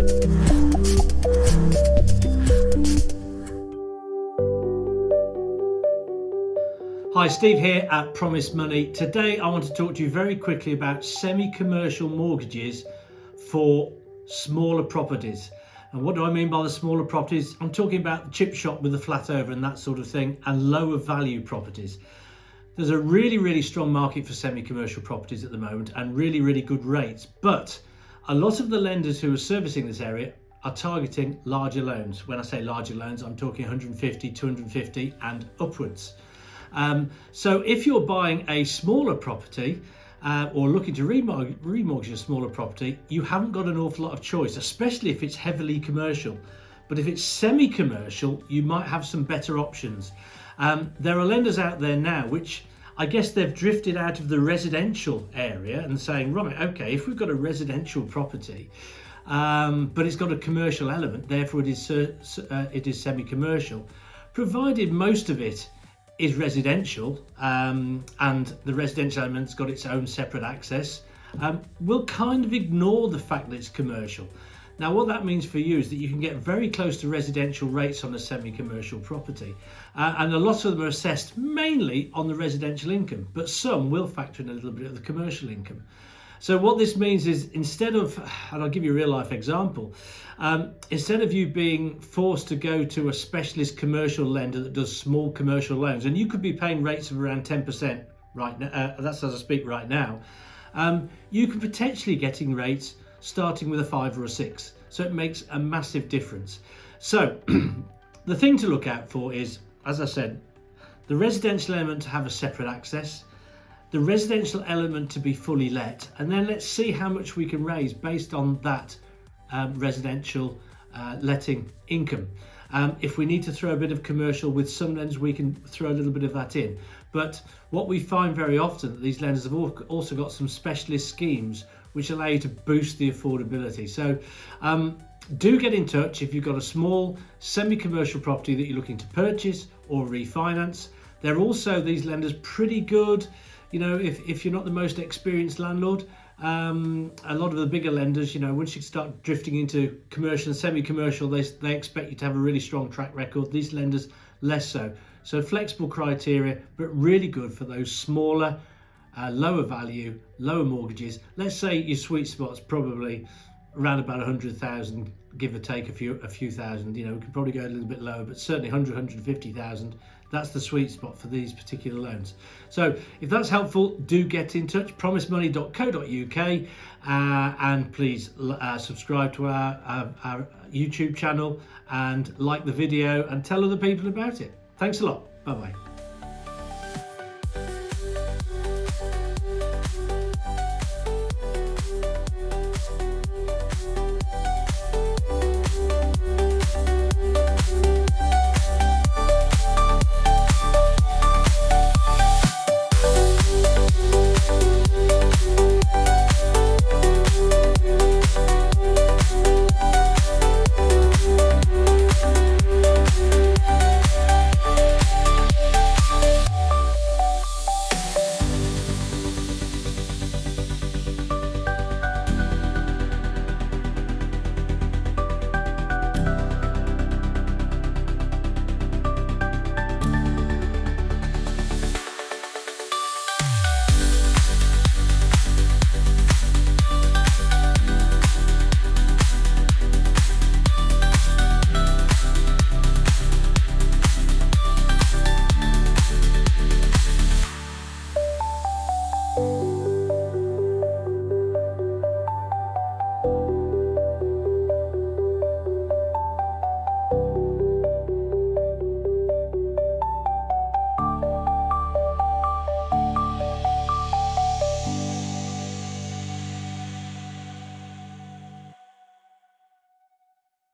Hi, Steve here at Promise Money. Today I want to talk to you very quickly about semi-commercial mortgages for smaller properties. And what do I mean by the smaller properties? I'm talking about the chip shop with the flat over and that sort of thing, and lower value properties. There's a really strong market for semi-commercial properties at the moment, and really good rates. But a lot of the lenders who are servicing this area are targeting larger loans. When I say larger loans, I'm talking 150, 250 and upwards. So if you're buying a smaller property or looking to remortgage a smaller property, you haven't got an awful lot of choice, especially if it's heavily commercial. But if it's semi-commercial, you might have some better options. There are lenders out there now which I guess they've drifted out of the residential area and saying, right, okay, if we've got a residential property, but it's got a commercial element, therefore it is semi-commercial, provided most of it is residential, and the residential element's got its own separate access, we'll kind of ignore the fact that it's commercial. Now what that means for you is that you can get very close to residential rates on a semi-commercial property, and a lot of them are assessed mainly on the residential income, but some will factor in a little bit of the commercial income. So what this means is, instead of, and I'll give you a real life example, instead of you being forced to go to a specialist commercial lender that does small commercial loans, and you could be paying rates of around 10% right now, that's as I speak right now, you could potentially getting rates starting with a 5 or a 6. So it makes a massive difference. So the thing to look out for is, as I said, the residential element to have a separate access, the residential element to be fully let, and then let's see how much we can raise based on that residential letting income. If we need to throw a bit of commercial with some lenders, we can throw a little bit of that in. But what we find very often, that these lenders have also got some specialist schemes which allow you to boost the affordability. So do get in touch if you've got a small semi-commercial property that you're looking to purchase or refinance. They're also, these lenders, pretty good. You know, if you're not the most experienced landlord, a lot of the bigger lenders, you know, once you start drifting into commercial and semi-commercial, they expect you to have a really strong track record. These lenders, less so. So flexible criteria, but really good for those smaller, lower value, lower mortgages. Let's say your sweet spot's probably around about 100,000, give or take a few thousand. You know, we could probably go a little bit lower, but certainly 150,000. That's the sweet spot for these particular loans. So if that's helpful, do get in touch, promisemoney.co.uk, and please subscribe to our YouTube channel and like the video and tell other people about it. Thanks a lot. Bye-bye.